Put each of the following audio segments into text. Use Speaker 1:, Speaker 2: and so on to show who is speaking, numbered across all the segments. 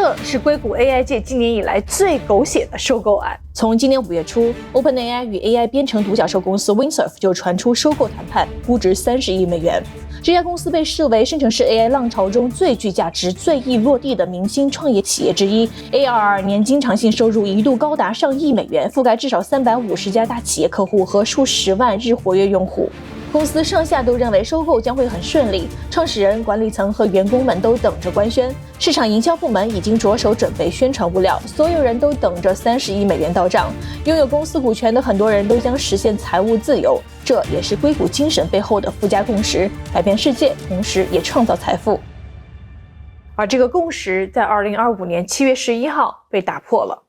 Speaker 1: 这是硅谷 AI 界今年以来最狗血的收购案。从今年5月初 ，OpenAI 与 AI 编程独角兽公司 Windsurf 就传出收购谈判，估值30亿美元。这家公司被视为生成式 AI 浪潮中最具价值、最易落地的明星创业企业之一 ，ARR 年经常性收入一度高达上亿美元，覆盖至少350家大企业客户和数十万日活跃用户。公司上下都认为收购将会很顺利，创始人、管理层和员工们都等着官宣。市场营销部门已经着手准备宣传物料，所有人都等着30亿美元到账。拥有公司股权的很多人都将实现财务自由，这也是硅谷精神背后的附加共识：改变世界，同时也创造财富。而这个共识在2025年7月11号被打破了。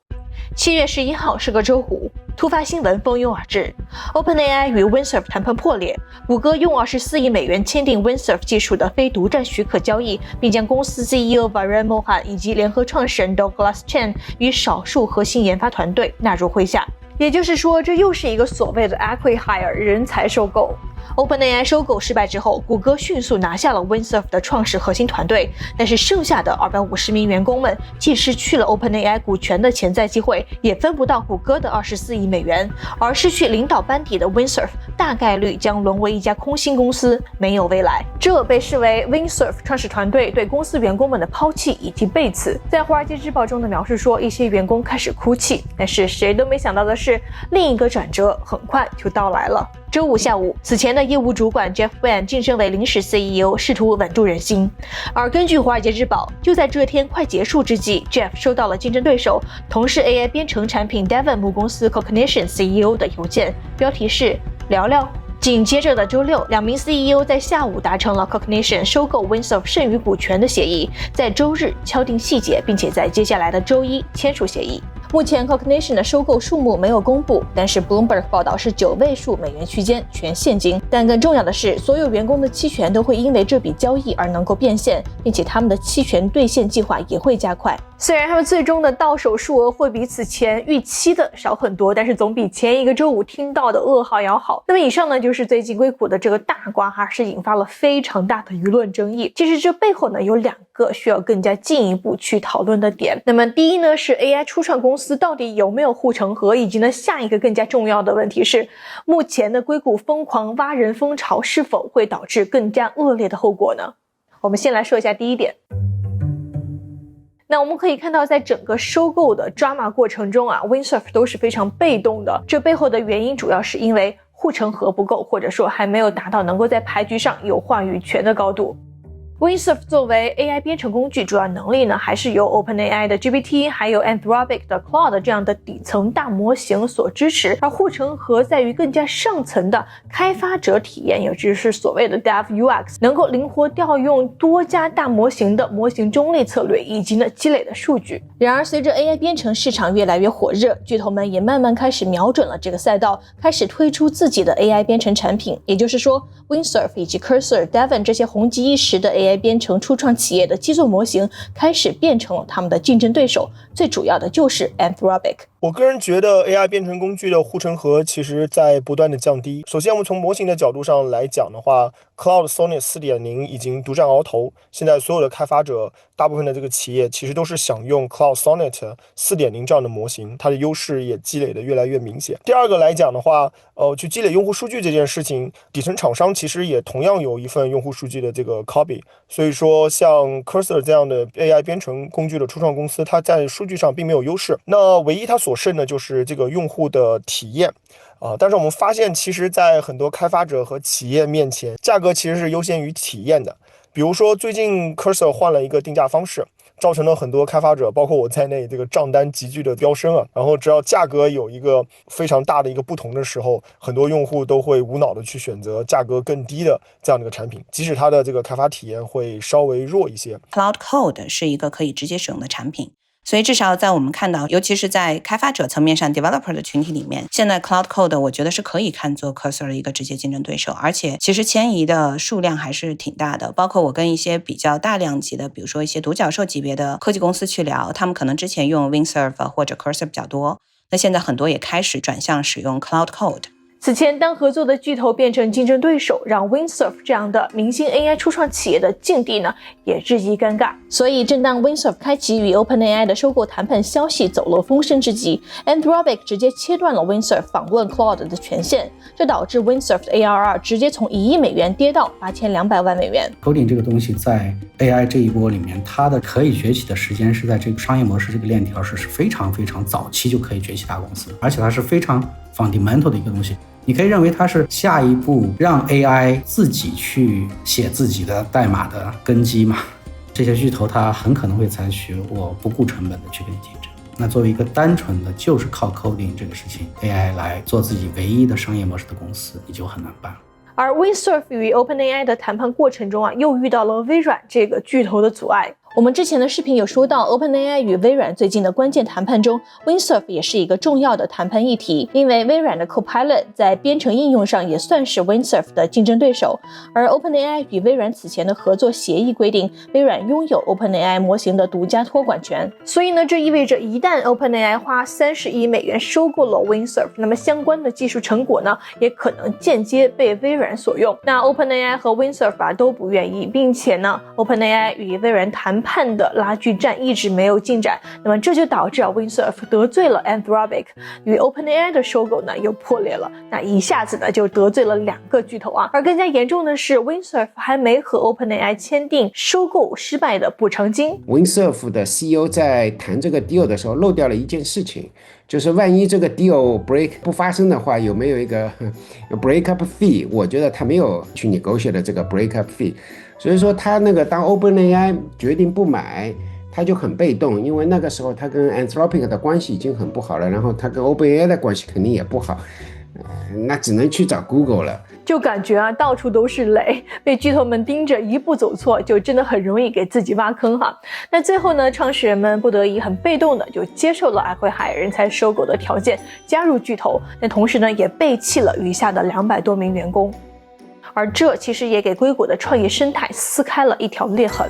Speaker 1: 7月11号是个周五，突发新闻蜂拥而至 ，OpenAI 与 Windsurf 谈判破裂，谷歌用24亿美元签订 Windsurf 技术的非独占许可交易，并将公司 CEO Varun Mohan 以及联合创始人 Douglas Chen 与少数核心研发团队纳入麾下。也就是说，这又是一个所谓的 acqui-hire 人才收购。OpenAI 收购失败之后，谷歌迅速拿下了 Windsurf 的创始核心团队，但是剩下的250名员工们既失去了 OpenAI 股权的潜在机会，也分不到谷歌的24亿美元，而失去领导班底的 Windsurf 大概率将沦为一家空心公司，没有未来。这被视为 Windsurf 创始团队对公司员工们的抛弃以及背刺。在《华尔街日报》中的描述说，一些员工开始哭泣，但是谁都没想到的是，另一个转折很快就到来了。周五下午，此前的业务主管 Jeff Wan 晋升为临时 CEO， 试图稳住人心。而根据《华尔街日报》，就在这天快结束之际 ，Jeff 收到了竞争对手同是 AI 编程产品 Devon 母公司 Cognition CEO 的邮件，标题是聊聊。紧接着的周六，2名 CEO 在下午达成了 Cognition 收购 Windsurf 剩余股权的协议，在周日敲定细节，并且在接下来的周一签署协议。目前 Cognition 的收购数目没有公布，但是 Bloomberg 报道是9位数美元区间，全现金。但更重要的是，所有员工的期权都会因为这笔交易而能够变现，并且他们的期权兑现计划也会加快。虽然他们最终的到手数额会比此前预期的少很多，但是总比前一个周五听到的噩耗要好。那么以上呢，就是最近硅谷的这个大瓜，还是引发了非常大的舆论争议。其实这背后呢，有2个需要更加进一步去讨论的点。那么第一呢，是 AI 初创公司到底有没有护城河，以及呢下一个更加重要的问题是，目前的硅谷疯狂挖人风潮是否会导致更加恶劣的后果呢？我们先来说一下第一点。那我们可以看到，在整个收购的 drama 过程中啊 ，Windsurf 都是非常被动的。这背后的原因主要是因为护城河不够，或者说还没有达到能够在牌局上有话语权的高度。Windsurf 作为 AI 编程工具，主要能力呢还是由 OpenAI 的 GPT 还有 Anthropic 的 Claude 这样的底层大模型所支持，而护城河在于更加上层的开发者体验，也就是所谓的 DevUX， 能够灵活调用多家大模型的模型中立策略，以及呢积累的数据。然而随着 AI 编程市场越来越火热，巨头们也慢慢开始瞄准了这个赛道，开始推出自己的 AI 编程产品。也就是说 Windsurf 以及 Cursor、Devon 这些红极一时的 AI 编程初创企业的基座模型开始变成了他们的竞争对手，最主要的就是 Anthropic。
Speaker 2: 我个人觉得 AI 编程工具的护城河其实在不断的降低。首先我们从模型的角度上来讲的话， Claude Sonnet 4.0 已经独占鳌头，现在所有的开发者大部分的这个企业其实都是想用 Claude Sonnet 4.0 这样的模型，它的优势也积累的越来越明显。第二个来讲的话，去积累用户数据这件事情，底层厂商其实也同样有一份用户数据的这个 copy， 所以说像 Cursor 这样的 AI 编程工具的初创公司，它在数据上并没有优势，那唯一它所剩的就是这个用户的体验。但是我们发现其实在很多开发者和企业面前，价格其实是优先于体验的。比如说最近 Cursor 换了一个定价方式，造成了很多开发者包括我在内这个账单急剧的飙升啊，然后只要价格有一个非常大的一个不同的时候，很多用户都会无脑的去选择价格更低的这样的一个产品，即使它的这个开发体验会稍微弱一些。
Speaker 3: Cloud Code 是一个可以直接使用的产品，所以至少在我们看到，尤其是在开发者层面上 developer 的群体里面，现在 Cloud Code 我觉得是可以看作 Cursor 的一个直接竞争对手，而且其实迁移的数量还是挺大的。包括我跟一些比较大量级的，比如说一些独角兽级别的科技公司去聊，他们可能之前用 Windsurf 或者 Cursor 比较多，那现在很多也开始转向使用 Cloud Code。
Speaker 1: 此前，当合作的巨头变成竞争对手，让 Windsurf 这样的明星 AI 初创企业的境地呢，也日益尴尬。所以，正当 Windsurf 开启与 OpenAI 的收购谈判消息走漏风声之际， Anthropic 直接切断了 Windsurf 访问 Claude 的权限，这导致 Windsurf 的 ARR 直接从1亿美元跌到8200万美元。
Speaker 4: Coding 这个东西在 AI 这一波里面，它的可以崛起的时间是在这个商业模式这个链条是非常非常早期就可以崛起大公司，而且它是非常 fundamental 的一个东西。你可以认为它是下一步让 AI 自己去写自己的代码的根基嘛？这些巨头它很可能会采取我不顾成本的去跟你竞争。那作为一个单纯的就是靠 coding 这个事情 AI 来做自己唯一的商业模式的公司，你就很难办。
Speaker 1: 而 Windsurf 与 OpenAI 的谈判过程中又遇到了微软这个巨头的阻碍。我们之前的视频有说到 OpenAI 与微软最近的关键谈判中， Windsurf 也是一个重要的谈判议题，因为微软的 Copilot 在编程应用上也算是 Windsurf 的竞争对手，而 OpenAI 与微软此前的合作协议规定，微软拥有 OpenAI 模型的独家托管权，所以呢，这意味着一旦 OpenAI 花30亿美元收购了 Windsurf， 那么相关的技术成果呢，也可能间接被微软所用。那 OpenAI 和 Windsurf 都不愿意，并且呢 OpenAI 与微软谈判的拉锯战一直没有进展，那么这就导致Windsurf 得罪了 Anthropic， 与 OpenAI 的收购呢又破裂了，那一下子呢就得罪了2个巨头而更加严重的是 Windsurf 还没和 OpenAI 签订收购失败的补偿金。
Speaker 5: Windsurf 的 CEO 在谈这个 deal 的时候漏掉了一件事情，就是万一这个 deal break 不发生的话，有没有一个 breakup fee？ 我觉得他没有去 negotiate 的这个 breakup fee， 所以说他那个当 OpenAI 决定不买，他就很被动，因为那个时候他跟 Anthropic 的关系已经很不好了，然后他跟 OpenAI 的关系肯定也不好，那只能去找 Google 了。
Speaker 1: 就感觉到处都是雷，被巨头们盯着，一步走错就真的很容易给自己挖坑哈。那最后呢，创始人们不得已很被动的就接受了Acquihire人才收购的条件，加入巨头，但同时呢也背弃了余下的200多名员工，而这其实也给硅谷的创业生态撕开了一条裂痕。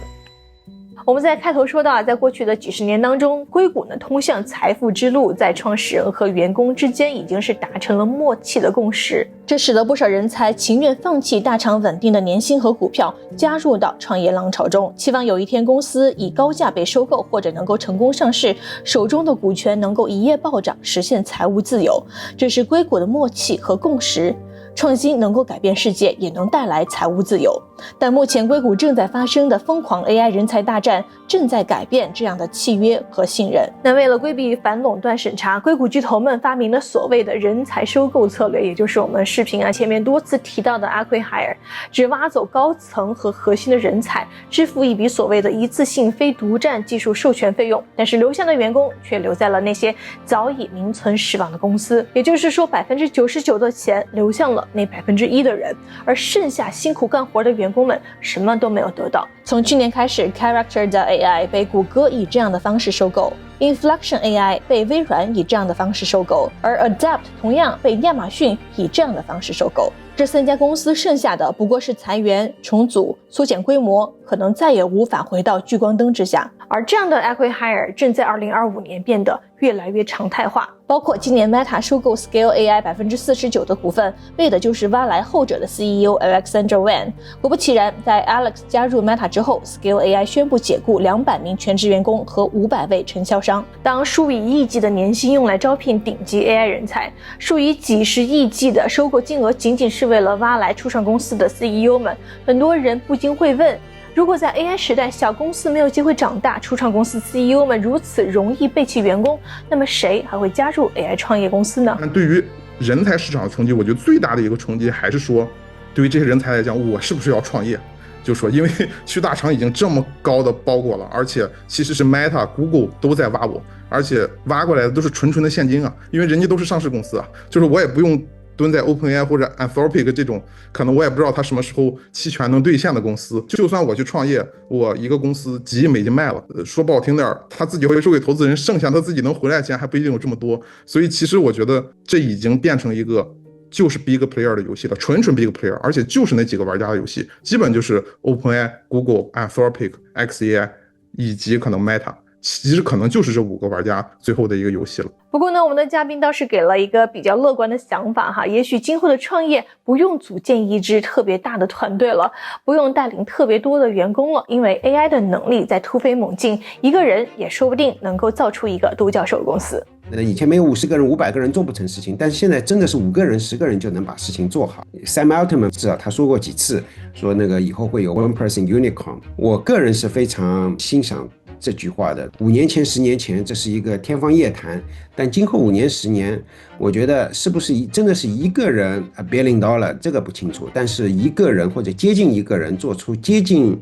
Speaker 1: 我们在开头说到在过去的几十年当中，硅谷呢通向财富之路在创始人和员工之间已经是达成了默契的共识，这使得不少人才情愿放弃大厂稳定的年薪和股票，加入到创业浪潮中，期望有一天公司以高价被收购或者能够成功上市，手中的股权能够一夜暴涨，实现财务自由。这是硅谷的默契和共识。创新能够改变世界，也能带来财务自由。但目前硅谷正在发生的疯狂 AI 人才大战，正在改变这样的契约和信任。那为了规避反垄断审查，硅谷巨头们发明了所谓的人才收购策略，也就是我们视频前面多次提到的 Acquihire， 只挖走高层和核心的人才，支付一笔所谓的一次性非独占技术授权费用，但是留下的员工却留在了那些早已名存实亡的公司，也就是说 99% 的钱流向了那 1% 的人，而剩下辛苦干活的员工们什么都没有得到。从去年开始 Character.AI 被谷歌以这样的方式收购， Inflection AI 被微软以这样的方式收购，而 Adapt 同样被亚马逊以这样的方式收购。这3家公司剩下的不过是裁员、重组、缩减规模，可能再也无法回到聚光灯之下。而这样的 Acquihire 正在2025年变得越来越常态化，包括今年 Meta 收购 Scale AI 49% 的股份，为的就是挖来后者的 CEO Alexandra Wan。果不其然，在 Alex 加入 Meta 之后， Scale AI 宣布解雇200名全职员工和500位承销商。当数以亿计的年薪用来招聘顶级 AI 人才，数以几十亿计的收购金额仅仅是为了挖来初创公司的 CEO 们，很多人不禁会问，如果在 AI 时代小公司没有机会长大，初创公司 CEO 们如此容易背弃员工，那么谁还会加入 AI 创业公司呢？
Speaker 6: 对于人才市场的冲击，我觉得最大的一个冲击还是说，对于这些人才来讲，我是不是要创业？就说因为去大厂已经这么高的包裹了，而且其实是 Meta、Google 都在挖我，而且挖过来的都是纯纯的现金啊，因为人家都是上市公司啊，就是我也不用蹲在 OpenAI 或者 Anthropic 这种可能我也不知道他什么时候期权能兑现的公司，就算我去创业，我一个公司几亿美金卖了，说不好听点，他自己会收给投资人，剩下他自己能回来的钱还不一定有这么多。所以其实我觉得这已经变成一个就是 big player 的游戏了，纯 big player， 而且就是那几个玩家的游戏，基本就是 OpenAI、Google、Anthropic、xAI 以及可能 Meta 其实可能就是这5个玩家最后的一个游戏了。
Speaker 1: 不过呢，我们的嘉宾倒是给了一个比较乐观的想法哈，也许今后的创业不用组建一支特别大的团队了，不用带领特别多的员工了，因为 AI 的能力在突飞猛进，一个人也说不定能够造出一个独角兽公司。
Speaker 5: 以前没有50个人、500个人做不成事情，但是现在真的是5个人、10个人就能把事情做好。Sam Altman 至少他说过几次，说那个以后会有 one person unicorn。我个人是非常欣赏这句话的。5年前、10年前，这是一个天方夜谭，但今后5年、10年，我觉得是不是真的是一个人$1 billion，这个不清楚，但是一个人或者接近一个人做出接近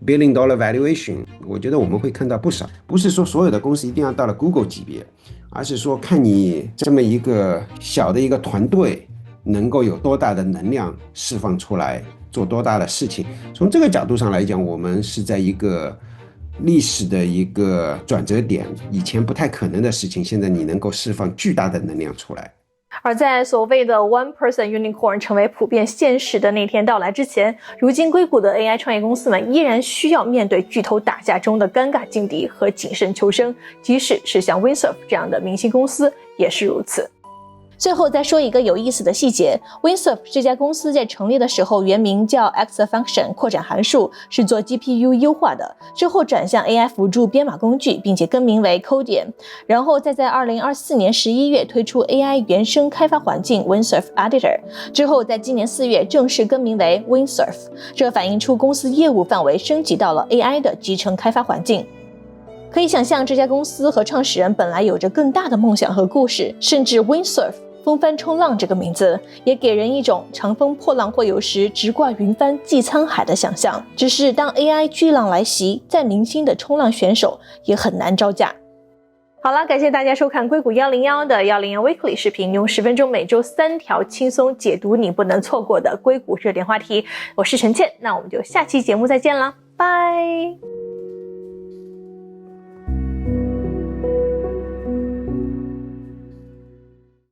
Speaker 5: $1 billion valuation， 我觉得我们会看到不少。不是说所有的公司一定要到了 Google 级别，而是说看你这么一个小的一个团队能够有多大的能量释放出来，做多大的事情。从这个角度上来讲，我们是在一个历史的一个转折点，以前不太可能的事情，现在你能够释放巨大的能量出来。
Speaker 1: 而在所谓的 one person unicorn 成为普遍现实的那天到来之前，如今硅谷的 AI 创业公司们依然需要面对巨头打架中的尴尬境地和谨慎求生，即使是像 Windsurf 这样的明星公司也是如此。最后再说一个有意思的细节， Windsurf 这家公司在成立的时候原名叫 Exafunction 扩展函数，是做 GPU 优化的，之后转向 AI 辅助编码工具，并且更名为 Codian， 然后再在2024年11月推出 AI 原生开发环境 Windsurf Editor， 之后在今年4月正式更名为 Windsurf， 这反映出公司业务范围升级到了 AI 的集成开发环境。可以想象这家公司和创始人本来有着更大的梦想和故事，甚至 Windsurf风帆冲浪这个名字也给人一种乘风破浪会有时，直挂云帆济沧海的想象。只是当 AI 巨浪来袭，再零星的冲浪选手也很难招架。好了，感谢大家收看硅谷101的101 Weekly 视频，用10分钟每周3条轻松解读你不能错过的硅谷热点话题。我是陈倩，那我们就下期节目再见了，拜。